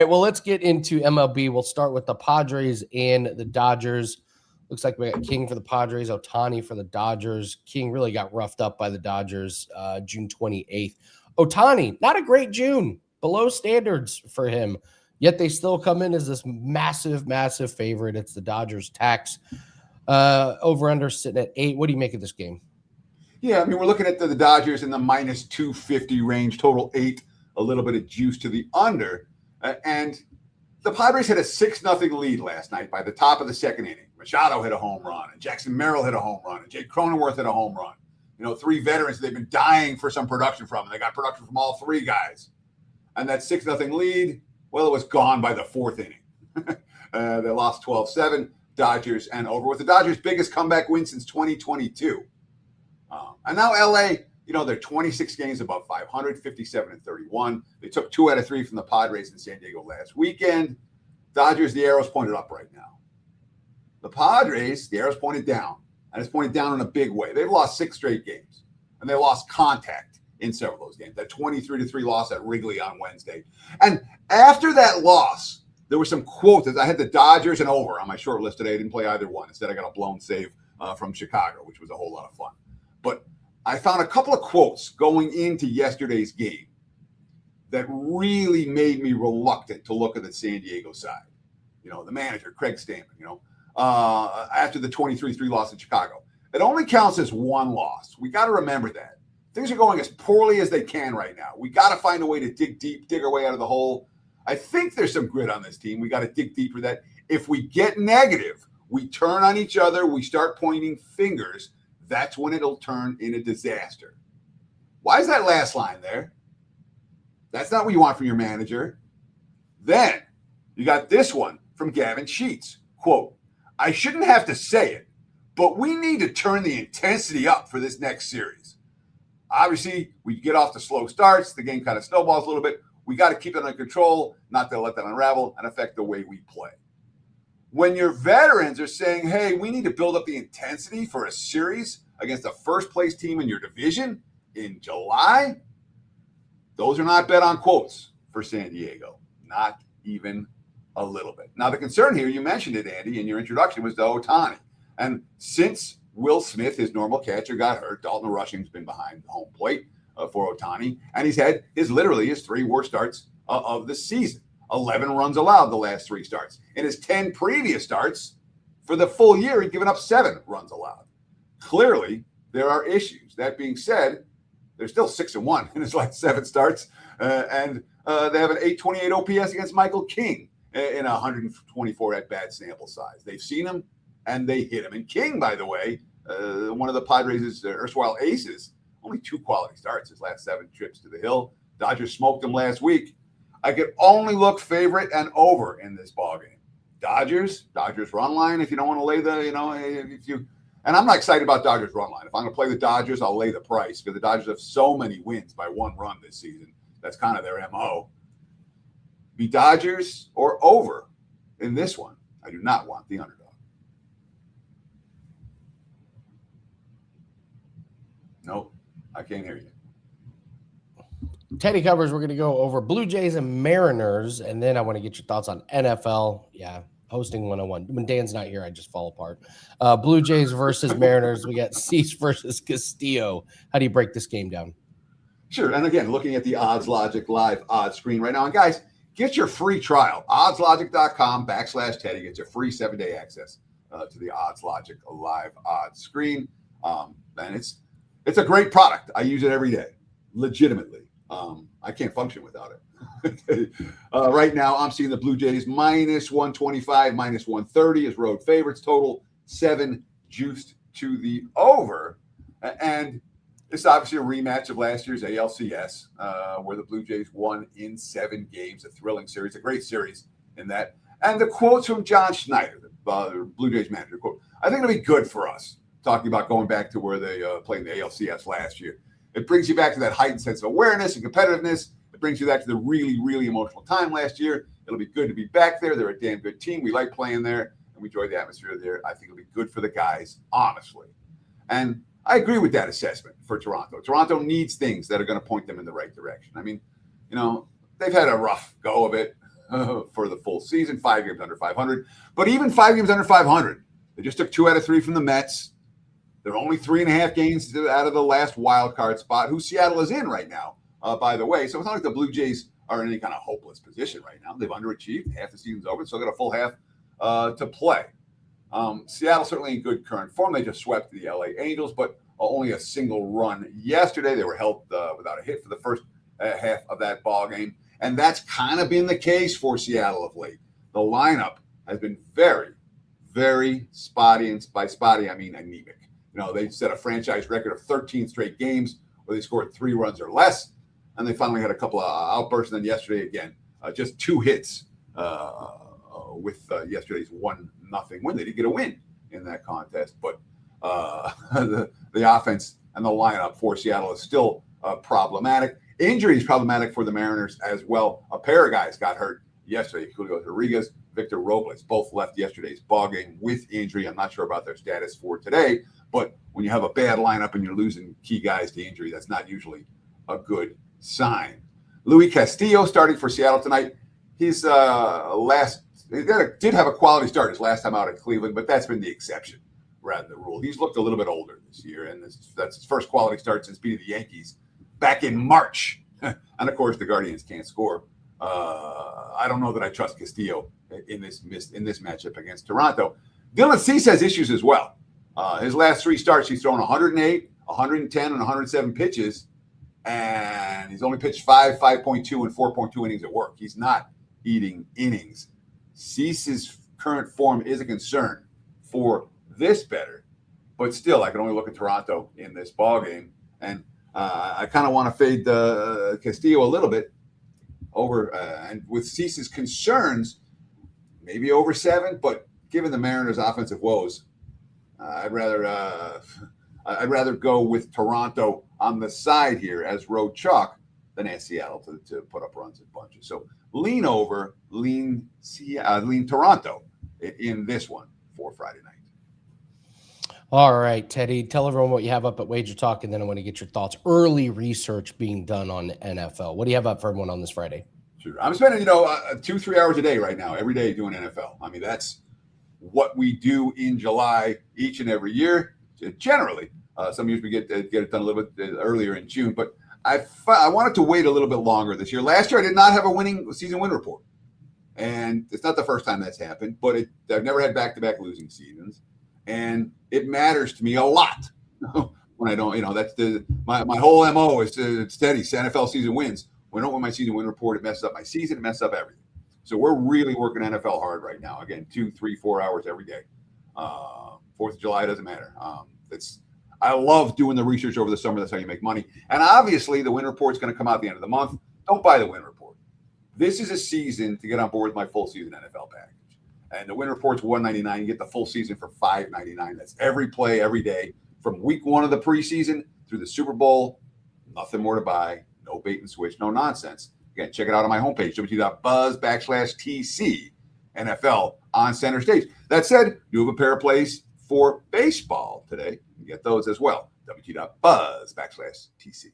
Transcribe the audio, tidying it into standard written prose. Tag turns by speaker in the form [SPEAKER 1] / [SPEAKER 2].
[SPEAKER 1] Well, let's get into MLB. We'll start with the Padres and the Dodgers. Looks like we got King for the Padres, Ohtani for the Dodgers. King really got roughed up by the Dodgers June 28th. Ohtani, not a great June, below standards for him. Yet they still come in as this massive, massive favorite. It's the Dodgers tax. Over-under sitting at 8. What do you make of this game?
[SPEAKER 2] Yeah, I mean, we're looking at the Dodgers in the minus 250 range, total 8, a little bit of juice to the under. And the Padres had a 6-0 lead last night by the top of the second inning. Machado hit a home run, and Jackson Merrill hit a home run, and Jake Cronenworth hit a home run. You know, 3 veterans they've been dying for some production from, and they got production from all 3 guys. And that 6-0 lead, well, it was gone by the 4th inning. They lost 12-7, Dodgers, and over with the Dodgers' biggest comeback win since 2022. And now LA, you know, they're 26 games above 500, 57-31. They took 2 out of 3 from the Padres in San Diego last weekend. Dodgers, the arrow's pointed up right now. The Padres, the arrow's pointed down, and it's pointed down in a big way. They've lost 6 straight games, and they lost contact in several of those games. That 23-3 loss at Wrigley on Wednesday. And after that loss, there were some quotes. I had the Dodgers and over on my short list today. I didn't play either one. Instead, I got a blown save from Chicago, which was a whole lot of fun. But I found a couple of quotes going into yesterday's game that really made me reluctant to look at the San Diego side. You know, the manager, Craig Stammen, you know, after the 23-3 loss in Chicago. It only counts as 1 loss. We got to remember that. Things are going as poorly as they can right now. We got to find a way to dig deep, dig our way out of the hole. I think there's some grit on this team. We got to dig deeper. That if we get negative, we turn on each other, we start pointing fingers, that's when it'll turn in a disaster. Why is that last line there? That's not what you want from your manager. Then you got this one from Gavin Sheets. Quote, I shouldn't have to say it, but we need to turn the intensity up for this next series. Obviously, we get off to slow starts. The game kind of snowballs a little bit. We got to keep it under control, not to let that unravel and affect the way we play. When your veterans are saying, hey, we need to build up the intensity for a series against the first-place team in your division in July, those are not bet on quotes for San Diego. Not even a little bit. Now, the concern here, you mentioned it, Andy, in your introduction, was the Ohtani. And since Will Smith, his normal catcher, got hurt, Dalton Rushing's been behind home plate for Ohtani, and he's had his 3 worst starts of the season. 11 runs allowed the last 3 starts. In his 10 previous starts, for the full year, he'd given up 7 runs allowed. Clearly, there are issues. That being said, they're still 6-1 in his last 7 starts, and they have an 828 OPS against Michael King in a 124 at-bat sample size. They've seen him, and they hit him. And King, by the way, one of the Padres' erstwhile aces, only 2 quality starts his last 7 trips to the hill. Dodgers smoked him last week. I could only look favorite and over in this ballgame. Dodgers run line. If you don't want to lay and I'm not excited about Dodgers run line. If I'm going to play the Dodgers, I'll lay the price because the Dodgers have so many wins by 1 run this season. That's kind of their MO. Be Dodgers or over in this one. I do not want the underdog. Nope, I can't hear you.
[SPEAKER 1] Teddy covers, we're going to go over Blue Jays and Mariners, and then I want to get your thoughts on NFL. Yeah, hosting 101. When Dan's not here, I just fall apart. Blue Jays versus Mariners. We got Cease versus Castillo. How do you break this game down?
[SPEAKER 2] Sure, and again, looking at the Odds Logic live odds screen right now. And guys, get your free trial. oddslogic.com/Teddy. Get your free 7-day access to the Odds Logic live odds screen. And it's a great product. I use it every day, legitimately. I can't function without it. Right now, I'm seeing the Blue Jays minus 125, minus 130 as road favorites. Total 7 juiced to the over. And it's obviously a rematch of last year's ALCS, where the Blue Jays won in 7 games. A thrilling series, a great series in that. And the quotes from John Schneider, the Blue Jays manager, quote, I think it'll be good for us, talking about going back to where they played in the ALCS last year. It brings you back to that heightened sense of awareness and competitiveness. It brings you back to the really, really emotional time last year. It'll be good to be back there. They're a damn good team. We like playing there, and we enjoy the atmosphere there. I think it'll be good for the guys, honestly. And I agree with that assessment for Toronto. Toronto needs things that are going to point them in the right direction. I mean, you know, they've had a rough go of it. for the full season, 5 games under 500. But even 5 games under 500, they just took 2 out of 3 from the Mets. They're only 3.5 games out of the last wild card spot, who Seattle is in right now, by the way. So it's not like the Blue Jays are in any kind of hopeless position right now. They've underachieved. Half the season's over. Still got a full half to play. Seattle certainly in good current form. They just swept the LA Angels, but only a single run yesterday. They were held without a hit for the first half of that ball game. And that's kind of been the case for Seattle of late. The lineup has been very, very spotty. And by spotty, I mean anemic. They set a franchise record of 13 straight games where they scored 3 runs or less. And they finally had a couple of outbursts. And then yesterday, again, just 2 hits with yesterday's 1-0 win. They didn't get a win in that contest. But the offense and the lineup for Seattle is still problematic. Injury is problematic for the Mariners as well. A pair of guys got hurt yesterday. Julio Rodriguez, Victor Robles, both left yesterday's ball game with injury. I'm not sure about their status for today, but when you have a bad lineup and you're losing key guys to injury, that's not usually a good sign. Luis Castillo starting for Seattle tonight. His did have a quality start his last time out at Cleveland, but that's been the exception rather than the rule. He's looked a little bit older this year, and that's his first quality start since beating the Yankees back in March. And, of course, the Guardians can't score. I don't know that I trust Castillo in this matchup against Toronto. Dylan Cease has issues as well. His last 3 starts, he's thrown 108, 110, and 107 pitches, and he's only pitched 5.2, and 4.2 innings at work. He's not eating innings. Cease's current form is a concern for this better, but still, I can only look at Toronto in this ballgame, and I kind of want to fade Castillo a little bit over, and with Cease's concerns, maybe over 7. But given the Mariners' offensive woes, I'd rather go with Toronto on the side here as road chalk than as Seattle to put up runs in bunches. So lean Toronto in this one for Friday night.
[SPEAKER 1] All right, Teddy, tell everyone what you have up at WagerTalk, and then I want to get your thoughts. Early research being done on NFL. What do you have up for everyone on this Friday?
[SPEAKER 2] Sure. I'm spending, 2-3 hours a day right now, every day doing NFL. I mean, that's what we do in July each and every year. Generally, some years we get it done a little bit earlier in June, but I wanted to wait a little bit longer this year. Last year, I did not have a season win report, and it's not the first time that's happened. But I've never had back-to-back losing seasons. And it matters to me a lot when I don't, that's my whole MO is to steady NFL season wins. When I don't win my season win report, it messes up my season, it messes up everything. So we're really working NFL hard right now. Again, 2, 3, 4 hours every day. 4th of July doesn't matter. I love doing the research over the summer. That's how you make money. And obviously the win report's going to come out at the end of the month. Don't buy the win report. This is a season to get on board with my full season NFL package. And the win report's $199. You get the full season for $599. That's every play, every day, from week 1 of the preseason through the Super Bowl. Nothing more to buy. No bait and switch. No nonsense. Again, check it out on my homepage, www.buzz/TC NFL on center stage. That said, you have a pair of plays for baseball today. You get those as well. www.buzz/TC.